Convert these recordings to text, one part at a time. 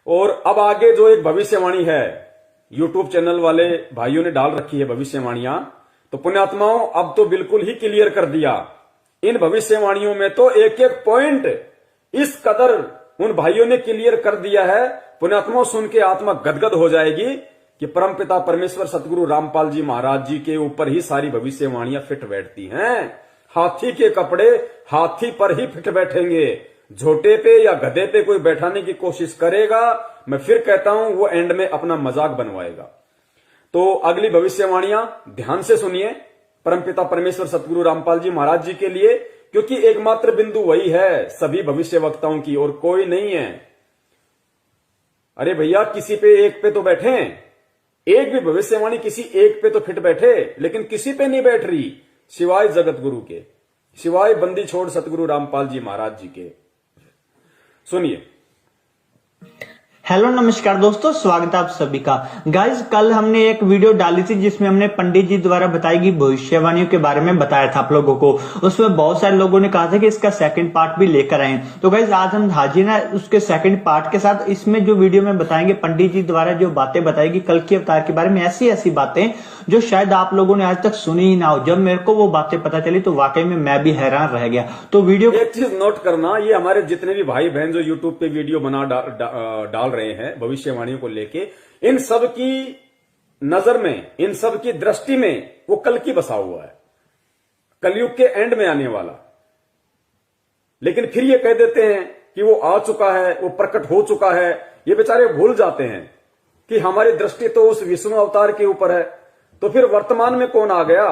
और अब आगे जो एक भविष्यवाणी है, यूट्यूब चैनल वाले भाइयों ने डाल रखी है भविष्यवाणियां, तो पुण्यात्माओं अब तो बिल्कुल ही क्लियर कर दिया। इन भविष्यवाणियों में तो एक एक पॉइंट इस कदर उन भाइयों ने क्लियर कर दिया है, पुण्यात्माओं सुन के आत्मा गदगद हो जाएगी कि परमपिता परमेश्वर सतगुरु रामपाल जी महाराज जी के ऊपर ही सारी भविष्यवाणियां फिट बैठती हैं। हाथी के कपड़े हाथी पर ही फिट बैठेंगे। झोटे पे या गधे पे कोई बैठाने की कोशिश करेगा, मैं फिर कहता हूं वो एंड में अपना मजाक बनवाएगा। तो अगली भविष्यवाणियां ध्यान से सुनिए परमपिता परमेश्वर सतगुरु रामपाल जी महाराज जी के लिए, क्योंकि एकमात्र बिंदु वही है सभी भविष्य वक्ताओं की, और कोई नहीं है। अरे भैया किसी पे एक पे तो बैठे, एक भी भविष्यवाणी किसी एक पे तो फिट बैठे, लेकिन किसी पे नहीं बैठ रही सिवाय जगत गुरु के, सिवाय बंदी छोड़ सतगुरु रामपाल जी महाराज जी के। सुनिए। हेलो नमस्कार दोस्तों, स्वागत है आप सभी का। गाइज कल हमने एक वीडियो डाली थी जिसमें हमने पंडित जी द्वारा बताई गई भविष्यवाणियों के बारे में बताया था आप लोगों को। उसमें बहुत सारे लोगों ने कहा था कि इसका सेकंड पार्ट भी लेकर आए। तो गाइज आज हम हाजिर हैं उसके सेकंड पार्ट के साथ। इसमें जो वीडियो में बताएंगे पंडित जी द्वारा जो बातें बताएगी कल के अवतार के बारे में, ऐसी ऐसी बातें जो शायद आप लोगों ने आज तक सुनी ही ना हो। जब मेरे को वो बातें पता चली तो वाकई में मैं भी हैरान रह गया। तो वीडियो एक चीज नोट करना, ये हमारे जितने भी भाई बहन जो यूट्यूब पे वीडियो बना डाल रहे हैं भविष्यवाणियों को लेके, इन सब की नजर में, इन सब की दृष्टि में वो कल की बसा हुआ है, कलयुग के एंड में आने वाला। लेकिन फिर ये कह देते हैं कि वो आ चुका है, वो प्रकट हो चुका है। ये बेचारे भूल जाते हैं कि हमारी दृष्टि तो उस विष्णु अवतार के ऊपर है। तो फिर वर्तमान में कौन आ गया?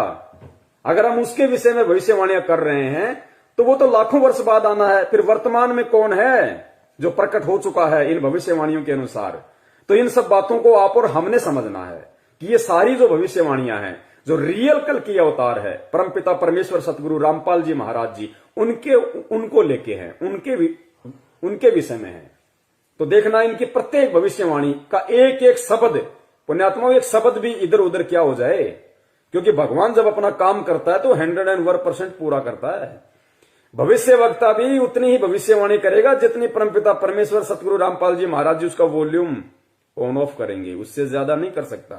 अगर हम उसके विषय में भविष्यवाणियां कर रहे हैं तो वो तो लाखों वर्ष बाद आना है। फिर वर्तमान में कौन है जो प्रकट हो चुका है इन भविष्यवाणियों के अनुसार? तो इन सब बातों को आप और हमने समझना है कि ये सारी जो भविष्यवाणियां हैं, जो रियल कल की अवतार है परमपिता परमेश्वर सतगुरु रामपाल जी महाराज जी, उनको लेके हैं, उनके विषय में है। तो देखना इनकी प्रत्येक भविष्यवाणी का एक एक शब्द, पुण्यात्माओं एक शब्द भी इधर उधर क्या हो जाए, क्योंकि भगवान जब अपना काम करता है तो 101% पूरा करता है। भविष्य वक्ता भी उतनी ही भविष्यवाणी करेगा जितनी परमपिता परमेश्वर सतगुरु रामपाल जी महाराज जी उसका वॉल्यूम ऑन ऑफ करेंगे, उससे ज्यादा नहीं कर सकता।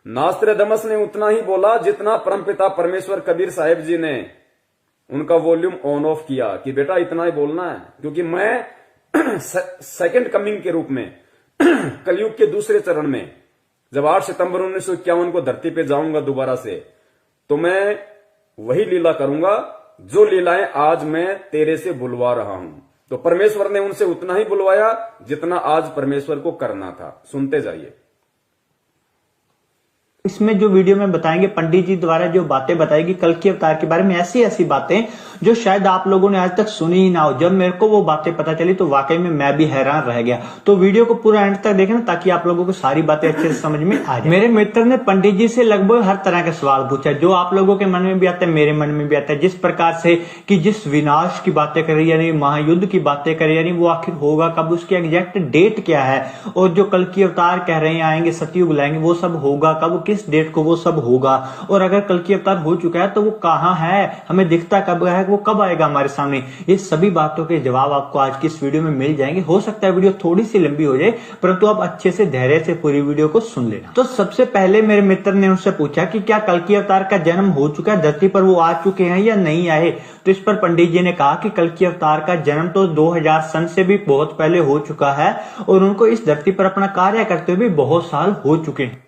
नास्त्रदमस ने उतना ही बोला जितना परमपिता परमेश्वर कबीर साहिब जी ने उनका वॉल्यूम ऑन ऑफ किया कि बेटा इतना ही बोलना है, क्योंकि मैं सेकंड कमिंग के रूप में कलयुग के दूसरे चरण में जब 8 सितंबर 1951 को धरती पे जाऊंगा दोबारा से, तो मैं वही लीला करूंगा जो लीलाएं आज मैं तेरे से बुलवा रहा हूं। तो परमेश्वर ने उनसे उतना ही बुलवाया जितना आज परमेश्वर को करना था। सुनते जाइए। इसमें जो वीडियो में बताएंगे पंडित जी द्वारा जो बातें बताएगी कल के अवतार के बारे में, ऐसी ऐसी बातें जो शायद आप लोगों ने आज तक सुनी ही ना हो। जब मेरे को वो बातें पता चली तो वाकई में मैं भी हैरान रह गया। तो वीडियो को पूरा एंड तक देखना ताकि आप लोगों को सारी बातें अच्छे से समझ में आ जाए। मेरे मित्र ने पंडित जी से लगभग हर तरह के सवाल पूछा जो आप लोगों के मन में भी आता है, मेरे मन में भी आता है। जिस प्रकार से कि जिस विनाश की बातें कर रही यानी महायुद्ध की बातें कर रही, यानी वो आखिर होगा कब, उसकी एग्जैक्ट डेट क्या है, और जो कल की अवतार कह रहे हैं आएंगे, सतयुग लाएंगे, वो सब होगा कब, किस डेट को वो सब होगा, और अगर कल की अवतार हो चुका है तो वो कहां है, हमें दिखता कब है, वो कब आएगा हमारे सामने। ये सभी बातों के जवाब आपको आज की इस वीडियो में मिल जाएंगे। हो सकता है वीडियो थोड़ी सी लंबी हो जाए, परंतु आप अच्छे से धैर्य से पूरी वीडियो को सुन लेना। तो सबसे पहले मेरे मित्र ने उनसे पूछा कि क्या कल की अवतार का जन्म हो चुका है, धरती पर वो आ चुके हैं या नहीं आए। तो इस पर पंडित जी ने कहा कि कल की अवतार का जन्म तो 2000 सन से भी बहुत पहले हो चुका है, और उनको इस धरती पर अपना कार्य करते हुए भी बहुत साल हो चुके हैं।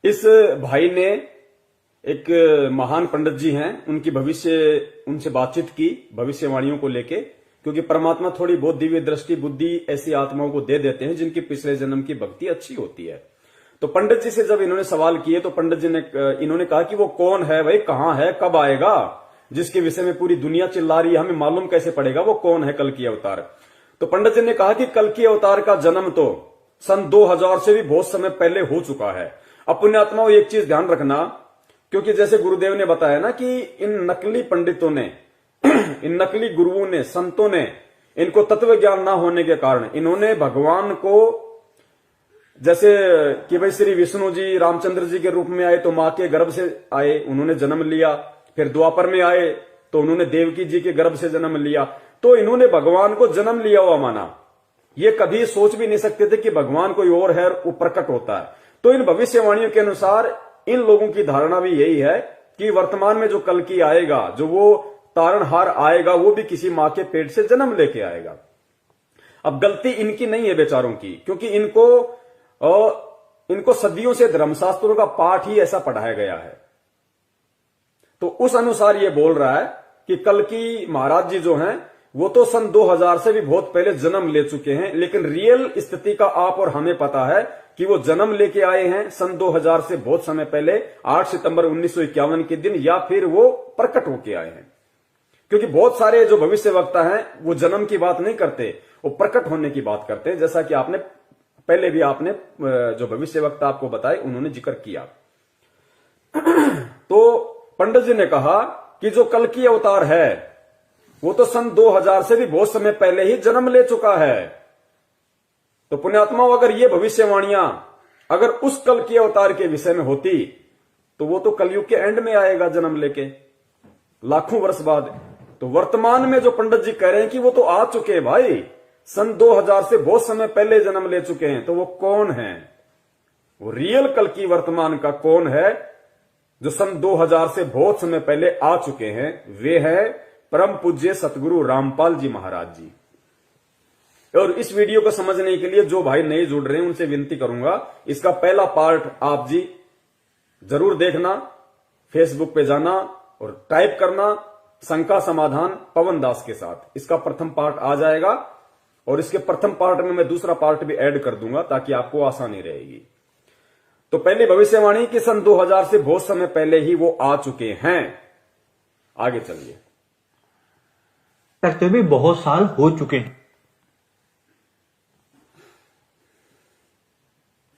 इस भाई ने, एक महान पंडित जी हैं, उनसे बातचीत की भविष्यवाणियों को लेके, क्योंकि परमात्मा थोड़ी बहुत दिव्य दृष्टि बुद्धि ऐसी आत्माओं को दे देते हैं जिनकी पिछले जन्म की भक्ति अच्छी होती है। तो पंडित जी से जब इन्होंने सवाल किए तो पंडित जी ने इन्होंने कहा कि वो कौन है भाई, कहां है, कब आएगा, जिसके विषय में पूरी दुनिया चिल्ला रही है, हमें मालूम कैसे पड़ेगा वो कौन है कल की अवतार। तो पंडित जी ने कहा कि कल की अवतार का जन्म तो सन 2000 से भी बहुत समय पहले हो चुका है। अब पुण्यात्माओं एक चीज ध्यान रखना, क्योंकि जैसे गुरुदेव ने बताया ना कि इन नकली पंडितों ने इन नकली गुरुओं ने, संतों ने, इनको तत्व ज्ञान ना होने के कारण इन्होंने भगवान को, जैसे कि भाई श्री विष्णु जी रामचंद्र जी के रूप में आए तो मां के गर्भ से आए, उन्होंने जन्म लिया। फिर द्वापर में आए तो उन्होंने देवकी जी के गर्भ से जन्म लिया। तो इन्होंने भगवान को जन्म लिया हुआ माना, ये कभी सोच भी नहीं सकते थे कि भगवान कोई और है, वो प्रकट होता है। तो इन भविष्यवाणियों के अनुसार इन लोगों की धारणा भी यही है कि वर्तमान में जो कल्कि आएगा, जो वो तारणहार आएगा, वो भी किसी मां के पेट से जन्म लेके आएगा। अब गलती इनकी नहीं है बेचारों की, क्योंकि इनको सदियों से धर्मशास्त्रों का पाठ ही ऐसा पढ़ाया गया है। तो उस अनुसार ये बोल रहा है कि कल्कि महाराज जी जो हैं वो तो सन 2000 से भी बहुत पहले जन्म ले चुके हैं, लेकिन रियल स्थिति का आप और हमें पता है कि वो जन्म लेके आए हैं सन 2000 से बहुत समय पहले, 8 सितंबर 1951 के दिन, या फिर वो प्रकट होके आए हैं। क्योंकि बहुत सारे जो भविष्य वक्ता हैं वो जन्म की बात नहीं करते, वो प्रकट होने की बात करते हैं, जैसा कि आपने पहले भी जो भविष्य वक्ता आपको बताए उन्होंने जिक्र किया। तो पंडित जी ने कहा कि जो कल्कि अवतार है वो तो सन 2000 से भी बहुत समय पहले ही जन्म ले चुका है। तो पुण्यात्माओं, अगर ये भविष्यवाणियां अगर उस कल्कि अवतार के विषय में होती तो वो तो कलयुग के एंड में आएगा जन्म लेके, लाखों वर्ष बाद। तो वर्तमान में जो पंडित जी कह रहे हैं कि वो तो आ चुके हैं भाई, सन 2000 से बहुत समय पहले जन्म ले चुके हैं, तो वो कौन है? वो रियल कल्कि वर्तमान का कौन है जो सन 2000 से बहुत समय पहले आ चुके हैं? वे है परम पूज्य सतगुरु रामपाल जी महाराज जी। और इस वीडियो को समझने के लिए जो भाई नहीं जुड़ रहे हैं उनसे विनती करूंगा, इसका पहला पार्ट आप जी जरूर देखना, फेसबुक पे जाना और टाइप करना शंका समाधान पवन दास के साथ। इसका प्रथम पार्ट आ जाएगा और इसके प्रथम पार्ट में मैं दूसरा पार्ट भी ऐड कर दूंगा ताकि आपको आसानी रहेगी। तो पहली भविष्यवाणी कि सन 2000 से बहुत समय पहले ही वो आ चुके हैं। आगे चलिए। करते भी बहुत साल हो चुके हैं।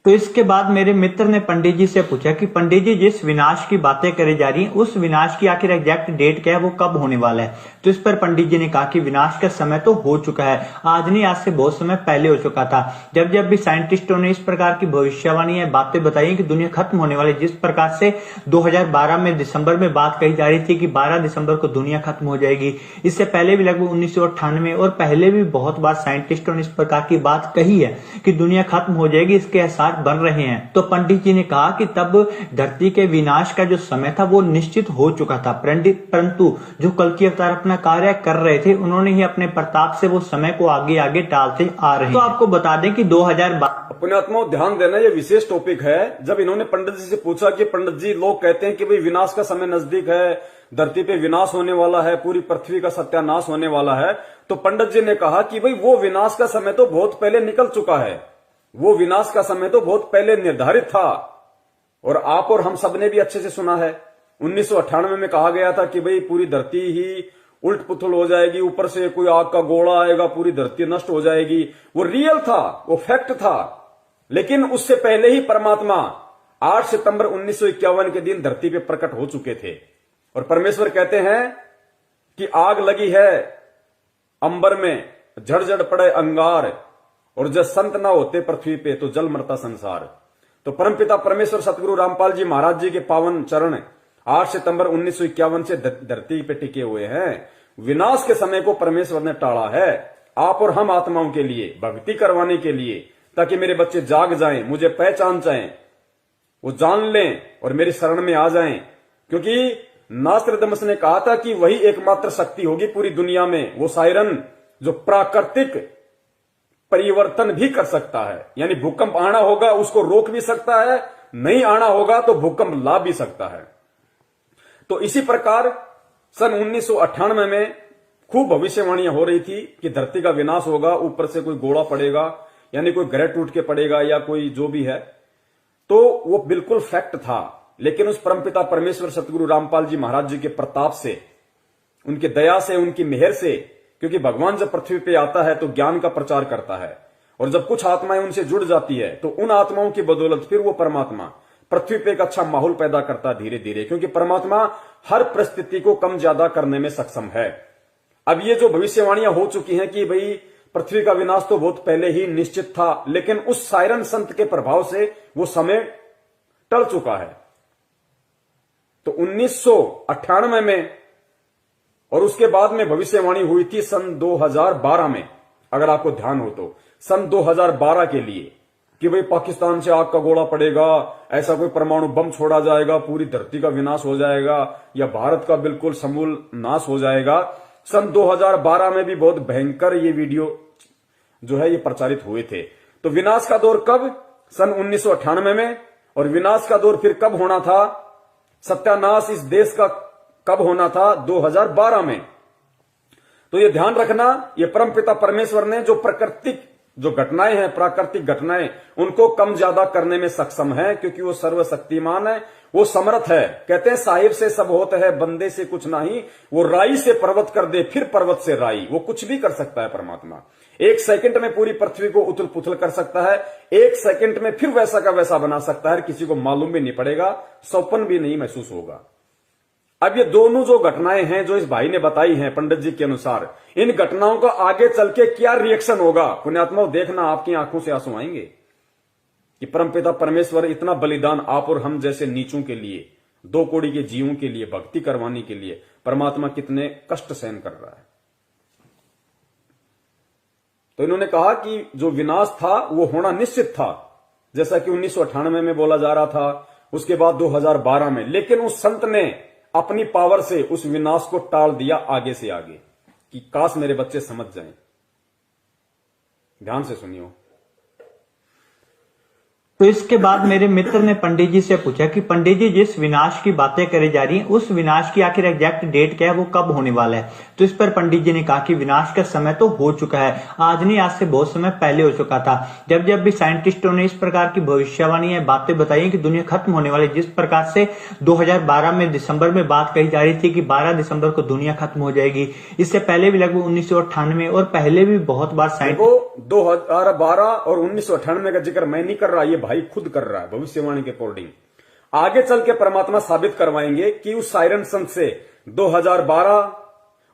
तो इसके बाद मेरे मित्र ने पंडित जी से पूछा कि पंडित जी, जिस विनाश की बातें करी जा रही हैं उस विनाश की आखिर एग्जैक्ट डेट क्या है, वो कब होने वाला है? तो इस पर पंडित जी ने कहा कि विनाश का समय तो हो चुका है, आज नहीं आज से बहुत समय पहले हो चुका था। जब जब भी साइंटिस्टों ने इस प्रकार की भविष्यवाणी या बातें बताई कि दुनिया खत्म होने वाली, जिस प्रकार से 2012 में दिसंबर में बात कही जा रही थी कि 12 दिसंबर को दुनिया खत्म हो जाएगी, इससे पहले भी लगभग 1998 और पहले भी बहुत बार साइंटिस्टों ने इस प्रकार की बात कही है कि दुनिया खत्म हो जाएगी, इसके आसार बन रहे हैं। तो पंडित जी ने कहा कि तब धरती के विनाश का जो समय था वो निश्चित हो चुका था, परंतु जो कल्कि अवतार अपना कार्य कर रहे थे उन्होंने ही अपने प्रताप से वो समय को आगे आगे टालते आ रहे हैं। तो आपको बता दें कि 2012 पुण्यात्माओं ध्यान देना, ये विशेष टॉपिक है। जब इन्होंने पंडित जी से पूछा कि पंडित जी, लोग कहते हैं कि भाई विनाश का समय नजदीक है, धरती पे विनाश होने वाला है, पूरी पृथ्वी का सत्यानाश होने वाला है, तो पंडित जी ने कहा कि भाई वो विनाश का समय तो बहुत पहले निकल चुका है, वो विनाश का समय तो बहुत पहले निर्धारित था। और आप और हम सब ने भी अच्छे से सुना है, 1998 में कहा गया था कि भाई पूरी धरती ही उल्ट पुथल हो जाएगी, ऊपर से कोई आग का गोला आएगा, पूरी धरती नष्ट हो जाएगी। वो रियल था, वो फैक्ट था। लेकिन उससे पहले ही परमात्मा 8 सितंबर 1951 के दिन धरती पे प्रकट हो चुके थे। और परमेश्वर कहते हैं कि आग लगी है अंबर में, झड़झड़ पड़े अंगार, और जब संत ना होते पृथ्वी पे तो जल मरता संसार। तो परमपिता परमेश्वर सतगुरु रामपाल जी महाराज जी के पावन चरण 8 सितंबर 1951 से धरती पे टिके हुए हैं। विनाश के समय को परमेश्वर ने टाला है आप और हम आत्माओं के लिए, भक्ति करवाने के लिए, ताकि मेरे बच्चे जाग जाएं, मुझे पहचान जाएं, वो जान लें और मेरी शरण में आ जाएं। क्योंकि नास्त्रदमस ने कहा था कि वही एकमात्र शक्ति होगी पूरी दुनिया में, वो सायरन जो प्राकृतिक परिवर्तन भी कर सकता है। यानी भूकंप आना होगा उसको रोक भी सकता है, नहीं आना होगा तो भूकंप ला भी सकता है। तो इसी प्रकार सन 1998 में खूब भविष्यवाणियां हो रही थी कि धरती का विनाश होगा, ऊपर से कोई गोला पड़ेगा, यानी कोई ग्रह टूट के पड़ेगा या कोई जो भी है। तो वो बिल्कुल फैक्ट था। लेकिन उस परमपिता परमेश्वर सतगुरु रामपाल जी महाराज जी के प्रताप से, उनकी दया से, उनकी मेहर से, क्योंकि भगवान जब पृथ्वी पे आता है तो ज्ञान का प्रचार करता है, और जब कुछ आत्माएं उनसे जुड़ जाती है तो उन आत्माओं की बदौलत फिर वो परमात्मा पृथ्वी पे एक अच्छा माहौल पैदा करता है धीरे धीरे, क्योंकि परमात्मा हर परिस्थिति को कम ज्यादा करने में सक्षम है। अब ये जो भविष्यवाणियां हो चुकी हैं कि भाई पृथ्वी का विनाश तो बहुत पहले ही निश्चित था, लेकिन उस सायरन संत के प्रभाव से वो समय टल चुका है। तो 1998 में और उसके बाद में भविष्यवाणी हुई थी सन 2012 में, अगर आपको ध्यान हो तो सन 2012 के लिए कि भाई पाकिस्तान से आग का गोला पड़ेगा, ऐसा कोई परमाणु बम छोड़ा जाएगा, पूरी धरती का विनाश हो जाएगा या भारत का बिल्कुल समूल नाश हो जाएगा। सन 2012 में भी बहुत भयंकर ये वीडियो जो है ये प्रचारित हुए थे। तो विनाश का दौर कब? सन 1998 में। और विनाश का दौर फिर कब होना था? सत्यानाश इस देश का कब होना था? 2012 में। तो ये ध्यान रखना, ये परमपिता परमेश्वर ने जो जो घटनाएं हैं, प्राकृतिक घटनाएं, उनको कम ज्यादा करने में सक्षम है, क्योंकि वो सर्वशक्तिमान है, वो समर्थ है। कहते हैं साहिब से सब होता है, बंदे से कुछ नहीं। वो राई से पर्वत कर दे, फिर पर्वत से राई। वो कुछ भी कर सकता है परमात्मा। 1 सेकंड में पूरी पृथ्वी को उथल पुथल कर सकता है, 1 सेकंड में फिर वैसा का वैसा बना सकता है। किसी को मालूम भी नहीं पड़ेगा, सौपन भी नहीं महसूस होगा। अब ये दोनों जो घटनाएं हैं जो इस भाई ने बताई हैं पंडित जी के अनुसार, इन घटनाओं का आगे चल के क्या रिएक्शन होगा, पुण्यात्माओं देखना, आपकी आंखों से आंसू आएंगे कि परमपिता परमेश्वर इतना बलिदान आप और हम जैसे नीचों के लिए, 2 कौड़ी के जीवों के लिए भक्ति करवाने के लिए परमात्मा कितने कष्ट सहन कर रहा है। तो इन्होंने कहा कि जो विनाश था वो होना निश्चित था, जैसा कि 1998 में बोला जा रहा था, उसके बाद 2012 में। लेकिन उस संत ने अपनी पावर से उस विनाश को टाल दिया आगे से आगे, कि काश मेरे बच्चे समझ जाएं। ध्यान से सुनियो। तो इसके बाद मेरे मित्र ने पंडित जी से पूछा कि पंडित जी जिस विनाश की बातें करी जा रही हैं, उस विनाश की आखिर एग्जैक्ट डेट क्या है, वो कब होने वाला है? तो इस पर पंडित जी ने कहा कि विनाश का समय तो हो चुका है, आज नहीं आज से बहुत समय पहले हो चुका था। जब जब भी साइंटिस्टों ने इस प्रकार की भविष्यवाणी या बातें बताई कि दुनिया खत्म होने वाली, जिस प्रकार से 2012 में दिसंबर में बात कही जा रही थी कि 12 दिसंबर को दुनिया खत्म हो जाएगी, इससे पहले भी लगभग 1998 और पहले भी बहुत बार साइंटिस्ट 2012 और 1998 का जिक्र मैं नहीं कर रहा, ये भाई खुद कर रहा है भविष्यवाणी के अकॉर्डिंग। आगे चल के परमात्मा साबित करवाएंगे कि उस सायरन संत से 2012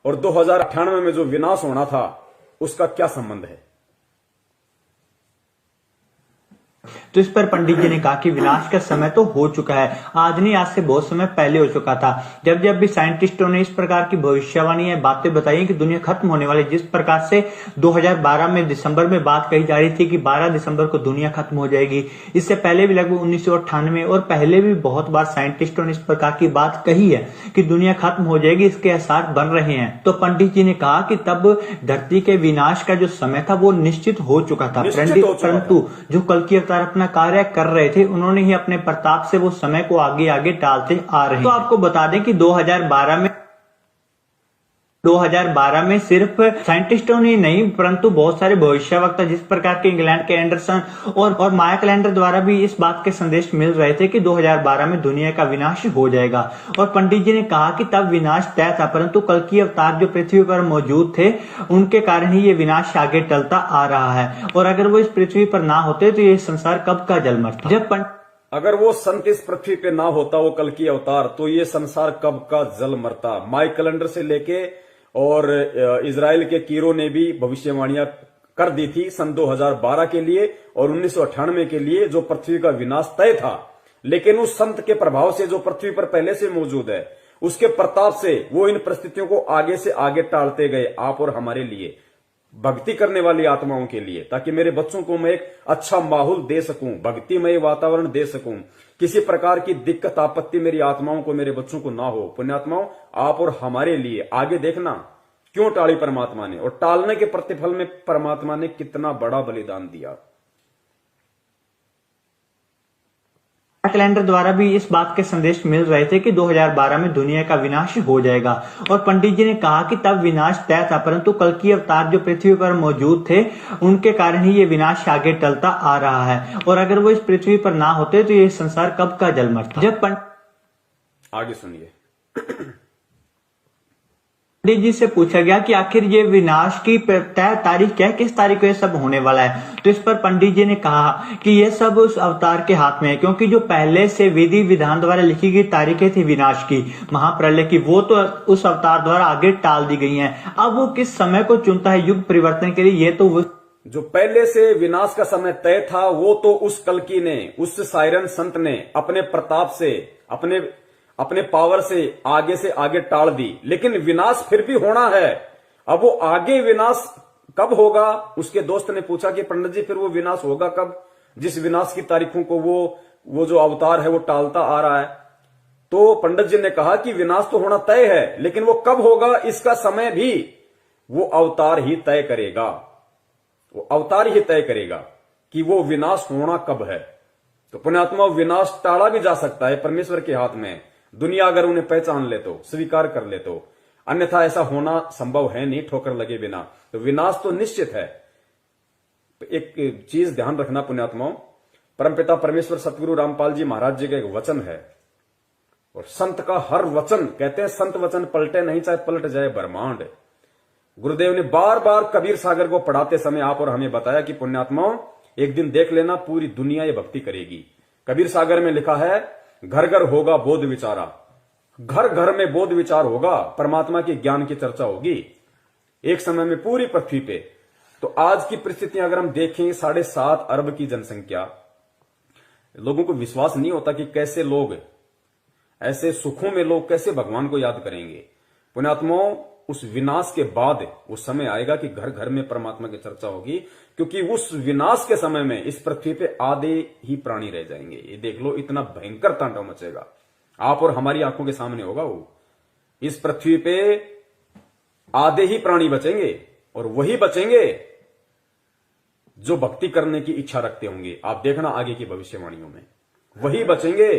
और 2098 में जो विनाश होना था उसका क्या संबंध है। तो इस पर पंडित जी ने कहा कि विनाश का समय तो हो चुका है, आज नहीं आज से बहुत समय पहले हो चुका था। जब जब भी साइंटिस्टों ने इस प्रकार की भविष्यवाणी या बातें बताई कि दुनिया खत्म होने वाली, जिस प्रकार से 2012 में दिसंबर में बात कही जा रही थी कि 12 दिसंबर को दुनिया खत्म हो जाएगी, इससे पहले भी लगभग 1998 और पहले भी बहुत बार साइंटिस्टों ने इस प्रकार की बात कही है कि दुनिया खत्म हो जाएगी, इसके आसार बन रहे हैं। तो पंडित जी ने कहा कि तब धरती के विनाश का जो समय था वो निश्चित हो चुका था, परंतु जो कल की अवतार अपना कार्य कर रहे थे, उन्होंने ही अपने प्रताप से वो समय को आगे आगे टालते आ रहे हैं। तो आपको बता दें कि 2012 में सिर्फ साइंटिस्टों ने नहीं परंतु बहुत सारे भविष्यवक्ता, जिस प्रकार के इंग्लैंड के एंडरसन और माया कैलेंडर द्वारा भी इस बात के संदेश मिल रहे थे कि 2012 में दुनिया का विनाश हो जाएगा। और पंडित जी ने कहा कि तब विनाश तय था, परंतु कल की अवतार जो पृथ्वी पर मौजूद थे उनके कारण ही ये विनाश आगे टलता आ रहा है, और अगर वो इस पृथ्वी पर ना होते तो ये संसार कब का जल मरता। जब अगर वो संत इस पृथ्वी पे ना होता, वो कल की अवतार, तो ये संसार कब का जल मरता। माया कैलेंडर से लेके और इजराइल के कीरो ने भी भविष्यवाणियां कर दी थी सन 2012 के लिए और 1998 के लिए, जो पृथ्वी का विनाश तय था। लेकिन उस संत के प्रभाव से, जो पृथ्वी पर पहले से मौजूद है, उसके प्रताप से वो इन परिस्थितियों को आगे से आगे टालते गए, आप और हमारे लिए, भक्ति करने वाली आत्माओं के लिए, ताकि मेरे बच्चों को मैं एक अच्छा माहौल दे सकूं, भक्तिमय वातावरण दे सकूं, किसी प्रकार की दिक्कत आपत्ति मेरी आत्माओं को, मेरे बच्चों को ना हो। पुण्यात्माओं, आप और हमारे लिए आगे देखना क्यों टाली परमात्मा ने, और टालने के प्रतिफल में परमात्मा ने कितना बड़ा बलिदान दिया। कैलेंडर द्वारा भी इस बात के संदेश मिल रहे थे कि 2012 में दुनिया का विनाश हो जाएगा, और पंडित जी ने कहा कि तब विनाश तय था, परंतु कल की अवतार जो पृथ्वी पर मौजूद थे उनके कारण ही ये विनाश आगे टलता आ रहा है, और अगर वो इस पृथ्वी पर ना होते तो ये संसार कब का जल मरता। जब आगे सुनिए। पंडित जी से पूछा गया कि आखिर ये विनाश की तय तारीख क्या है, किस तारीख को ये सब होने वाला है। तो इस पर पंडित जी ने कहा कि ये सब उस अवतार के हाथ में है, क्योंकि जो पहले से विधि विधान द्वारा लिखी गई तारीखें थी विनाश की, महाप्रलय की, वो तो उस अवतार द्वारा आगे टाल दी गई हैं। अब वो किस समय को चुनता है युग परिवर्तन के लिए, ये तो जो पहले से विनाश का समय तय था वो तो उस कल्कि ने, उस सायरन संत ने अपने प्रताप से, अपने पावर से आगे टाल दी। लेकिन विनाश फिर भी होना है। अब वो आगे विनाश कब होगा? उसके दोस्त ने पूछा कि पंडित जी फिर वो विनाश होगा कब, जिस विनाश की तारीखों को वो जो अवतार है वो टालता आ रहा है। तो पंडित जी ने कहा कि विनाश तो होना तय है, लेकिन वो कब होगा इसका समय भी वो अवतार ही तय करेगा। वो अवतार ही तय करेगा कि वो विनाश होना कब है। तो पुण्यात्मा, विनाश टाला भी जा सकता है, परमेश्वर के हाथ में। दुनिया अगर उन्हें पहचान ले तो, स्वीकार कर ले तो, अन्यथा ऐसा होना संभव है नहीं ठोकर लगे बिना। तो विनाश तो निश्चित है। एक चीज ध्यान रखना पुण्यात्माओं, परमपिता परमेश्वर सतगुरु रामपाल जी महाराज जी का एक वचन है, और संत का हर वचन, कहते हैं संत वचन पलटे नहीं, चाहे पलट जाए ब्रह्मांड। गुरुदेव ने बार बार कबीर सागर को पढ़ाते समय आप और हमें बताया कि पुण्यात्माओं, एक दिन देख लेना पूरी दुनिया ये भक्ति करेगी। कबीर सागर में लिखा है, घर घर होगा बोध विचारा। घर घर में बोध विचार होगा, परमात्मा के ज्ञान की चर्चा होगी एक समय में पूरी पृथ्वी पे। तो आज की परिस्थितियां अगर हम देखें, 7.5 अरब की जनसंख्या, लोगों को विश्वास नहीं होता कि कैसे लोग ऐसे सुखों में लोग कैसे भगवान को याद करेंगे। पुण्यात्माओं, उस विनाश के बाद वो समय आएगा कि घर घर में परमात्मा की चर्चा होगी, क्योंकि उस विनाश के समय में इस पृथ्वी पे आधे ही प्राणी रह जाएंगे। ये देख लो, इतना भयंकर तांडव मचेगा, आप और हमारी आंखों के सामने होगा। वो इस पृथ्वी पे आधे ही प्राणी बचेंगे, और वही बचेंगे जो भक्ति करने की इच्छा रखते होंगे। आप देखना आगे की भविष्यवाणियों में, वही बचेंगे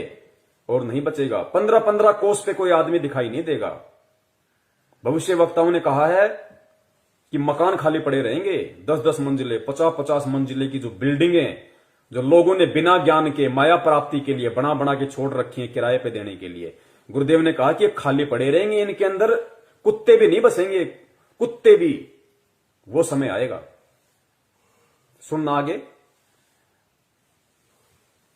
और नहीं बचेगा। 15-15 कोस पे कोई आदमी दिखाई नहीं देगा। भविष्य वक्ताओं ने कहा है कि मकान खाली पड़े रहेंगे, 10-10 मंजिले, 50-50 मंजिले की जो बिल्डिंगें, जो लोगों ने बिना ज्ञान के माया प्राप्ति के लिए बना बना के छोड़ रखी है किराए पे देने के लिए, गुरुदेव ने कहा कि खाली पड़े रहेंगे। इनके अंदर कुत्ते भी नहीं बसेंगे, कुत्ते भी। वो समय आएगा, सुनना आगे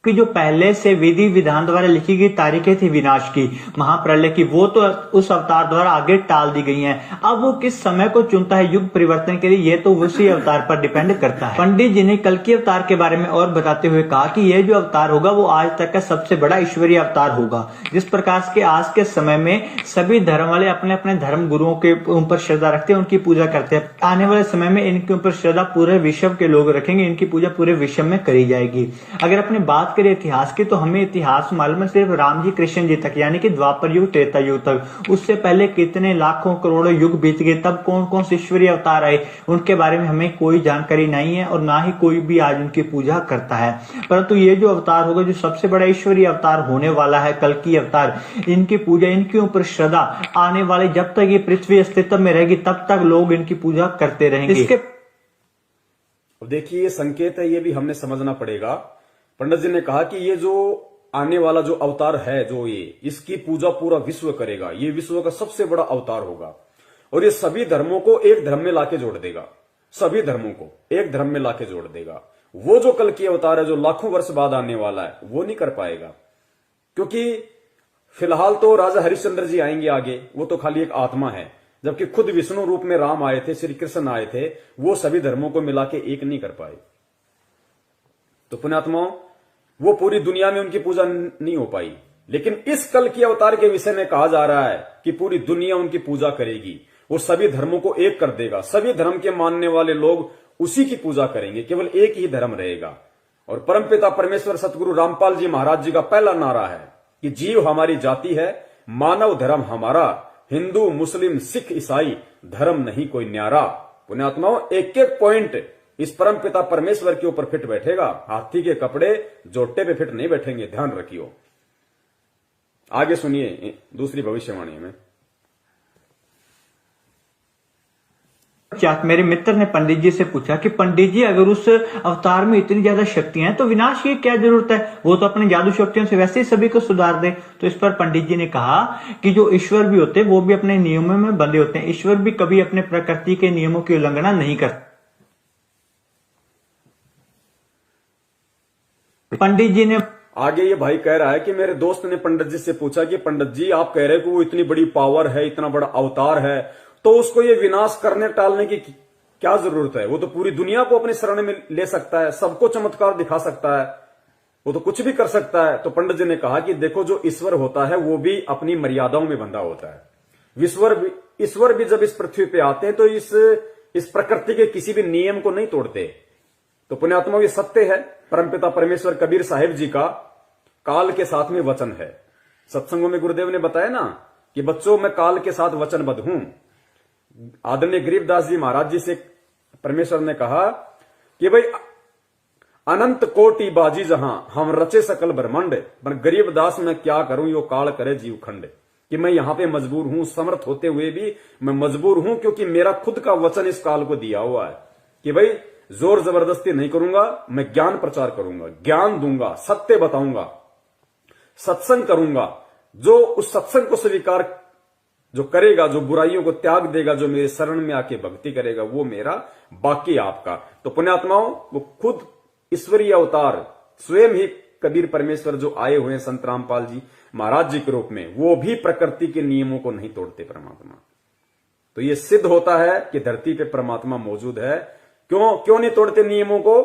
कि जो पहले से विधि विधान द्वारा लिखी गई तारीखें थी विनाश की, महाप्रलय की, वो तो उस अवतार द्वारा आगे टाल दी गई हैं। अब वो किस समय को चुनता है युग परिवर्तन के लिए, ये तो उसी अवतार पर डिपेंड करता है। पंडित जी ने कल के अवतार के बारे में और बताते हुए कहा कि यह जो अवतार होगा वो आज तक का सबसे बड़ा ईश्वरीय अवतार होगा। जिस प्रकार के आज के समय में सभी धर्म वाले अपने अपने धर्म गुरुओं के ऊपर श्रद्धा रखते हैं, उनकी पूजा करते हैं, आने वाले समय में इनके ऊपर श्रद्धा पूरे विश्व के लोग रखेंगे, इनकी पूजा पूरे विश्व में करी जाएगी। अगर अपनी बात करें इतिहास की, तो हमें इतिहास मालूम है सिर्फ राम जी कृष्ण जी तक, यानी कि द्वापर युग त्रेता युग तक। उससे पहले कितने लाखों करोड़ों युग बीत गए, तब कौन कौन से ईश्वरीय अवतार आए, उनके बारे में हमें कोई जानकारी नहीं है, और ना ही कोई भी आज उनकी पूजा करता है। परंतु ये जो अवतार होगा, जो सबसे बड़ा ईश्वरीय अवतार होने वाला है, कल की अवतार, इनकी पूजा, इनके ऊपर श्रद्धा आने वाले, जब तक ये पृथ्वी अस्तित्व में रहेगी तब तक लोग इनकी पूजा करते रहेंगे। इसके देखिए, ये संकेत है, ये भी हमने समझना पड़ेगा। पंडित जी ने कहा कि ये जो आने वाला जो अवतार है, जो ये, इसकी पूजा पूरा विश्व करेगा। ये विश्व का सबसे बड़ा अवतार होगा, और ये सभी धर्मों को एक धर्म में लाके जोड़ देगा। सभी धर्मों को एक धर्म में लाके जोड़ देगा। वो जो कल की अवतार है, जो लाखों वर्ष बाद आने वाला है, वो नहीं कर पाएगा, क्योंकि फिलहाल तो राजा हरिश्चंद्र जी आएंगे आगे, वो तो खाली एक आत्मा है। जबकि खुद विष्णु रूप में राम आए थे, श्री कृष्ण आए थे, वो सभी धर्मों को मिला के एक नहीं कर पाए। तो पुण्यात्माओं, वो पूरी दुनिया में उनकी पूजा नहीं हो पाई। लेकिन इस कल की अवतार के विषय में कहा जा रहा है कि पूरी दुनिया उनकी पूजा करेगी, वो सभी धर्मों को एक कर देगा। सभी धर्म के मानने वाले लोग उसी की पूजा करेंगे, केवल एक ही धर्म रहेगा। और परमपिता परमेश्वर सतगुरु रामपाल जी महाराज जी का पहला नारा है कि जीव हमारी जाति है, मानव धर्म हमारा, हिंदू मुस्लिम सिख ईसाई धर्म नहीं कोई न्यारा। पुण्यात्माओं, एक एक पॉइंट इस परम पिता परमेश्वर के ऊपर फिट बैठेगा। हाथी के कपड़े जोटे पे फिट नहीं बैठेंगे, ध्यान रखियो। आगे सुनिए दूसरी भविष्यवाणी में। मेरे मित्र ने पंडित जी से पूछा कि पंडित जी, अगर उस अवतार में इतनी ज्यादा शक्तियां हैं तो विनाश की क्या जरूरत है, वो तो अपने जादू शक्तियों से वैसे ही सभी को सुधार दे। तो इस पर पंडित जी ने कहा कि जो ईश्वर भी होते हैं वो भी अपने नियमों में बंधे होते हैं, ईश्वर भी कभी अपने प्रकृति के नियमों की उल्लंघना नहीं करते। पंडित जी ने आगे ये भाई कह रहा है कि मेरे दोस्त ने पंडित जी से पूछा कि पंडित जी, आप कह रहे हैं कि वो इतनी बड़ी पावर है, इतना बड़ा अवतार है, तो उसको ये विनाश करने टालने की क्या जरूरत है? वो तो पूरी दुनिया को अपने शरण में ले सकता है, सबको चमत्कार दिखा सकता है, वो तो कुछ भी कर सकता है। तो पंडित जी ने कहा कि देखो, जो ईश्वर होता है वो भी अपनी मर्यादाओं में बंधा होता है। ईश्वर भी जब इस पृथ्वी पे आते हैं तो इस इस प्रकृति के किसी भी नियम को नहीं तोड़ते। तो पुण्यात्मा, ये सत्य है। परमपिता परमेश्वर कबीर साहिब जी का काल के साथ में वचन है। सत्संगों में गुरुदेव ने बताया ना कि बच्चों, मैं काल के साथ वचनबद्ध हूं। आदरणीय गरीबदास जी महाराज जी से परमेश्वर ने कहा कि भाई अनंत कोटि बाजी जहां हम रचे सकल ब्रह्मांड, पर गरीबदास मैं क्या करूं, यो काल करे जीव खंड। कि मैं यहां पे मजबूर हूं, समर्थ होते हुए भी मैं मजबूर हूं, क्योंकि मेरा खुद का वचन इस काल को दिया हुआ है कि भाई जोर जबरदस्ती नहीं करूंगा, मैं ज्ञान प्रचार करूंगा, ज्ञान दूंगा, सत्य बताऊंगा, सत्संग करूंगा। जो उस सत्संग को स्वीकार जो करेगा, जो बुराइयों को त्याग देगा, जो मेरे शरण में आके भक्ति करेगा, वो मेरा, बाकी आपका। तो पुण्यात्माओं, वो खुद ईश्वरीय अवतार स्वयं ही कबीर परमेश्वर जो आए हुए हैं संत रामपाल जी महाराज जी के रूप में, वो भी प्रकृति के नियमों को नहीं तोड़ते परमात्मा। तो ये सिद्ध होता है कि धरती पे परमात्मा मौजूद है। क्यों नहीं तोड़ते नियमों को?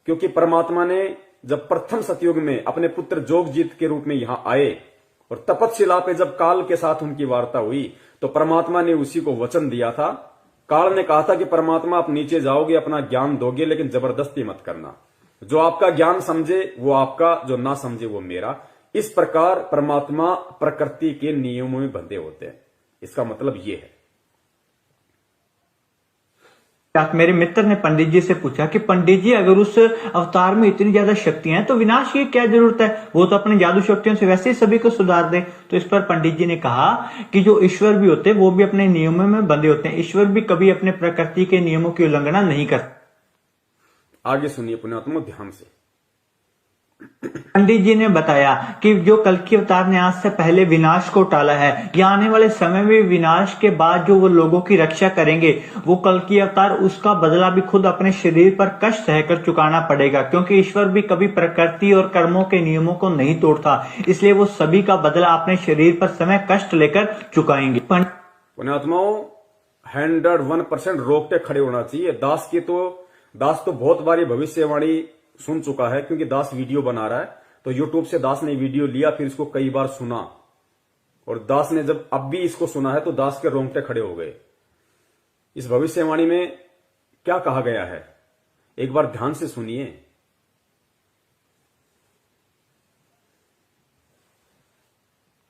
क्योंकि परमात्मा ने जब प्रथम सतयुग में अपने पुत्र जोगजीत के रूप में यहां आए और तपतशिला पे जब काल के साथ उनकी वार्ता हुई, तो परमात्मा ने उसी को वचन दिया था। काल ने कहा था कि परमात्मा आप नीचे जाओगे, अपना ज्ञान दोगे, लेकिन जबरदस्ती मत करना। जो आपका ज्ञान समझे वो आपका, जो ना समझे वो मेरा। इस प्रकार परमात्मा प्रकृति के नियमों में बंधे होते हैं। इसका मतलब ये है। मेरे मित्र ने पंडित जी से पूछा कि पंडित जी, अगर उस अवतार में इतनी ज्यादा शक्तियां हैं तो विनाश की क्या जरूरत है, वो तो अपने जादू शक्तियों से वैसे ही सभी को सुधार दे। तो इस पर पंडित जी ने कहा कि जो ईश्वर भी होते हैं वो भी अपने नियमों में बंधे होते हैं। ईश्वर भी कभी अपने प्रकृति के नियमों की उल्लंघना नहीं करते। आगे सुनिए पुण्यात्मा ध्यान से। पंडित जी ने बताया कि जो कल्कि अवतार ने आज से पहले विनाश को टाला है, या आने वाले समय में विनाश के बाद जो वो लोगों की रक्षा करेंगे, वो कल्कि अवतार, उसका बदला भी खुद अपने शरीर पर कष्ट सहकर चुकाना पड़ेगा। क्योंकि ईश्वर भी कभी प्रकृति और कर्मों के नियमों को नहीं तोड़ता, इसलिए वो सभी का बदला अपने शरीर पर समय कष्ट लेकर चुकाएंगे। पुण्यात्माओं, 101% रोक के खड़े होना चाहिए। दास तो बहुत बारी भविष्यवाणी सुन चुका है, क्योंकि दास वीडियो बना रहा है, तो यूट्यूब से दास ने वीडियो लिया, फिर इसको कई बार सुना, और दास ने जब अब भी इसको सुना है तो दास के रोंगटे खड़े हो गए। इस भविष्यवाणी में क्या कहा गया है, एक बार ध्यान से सुनिए।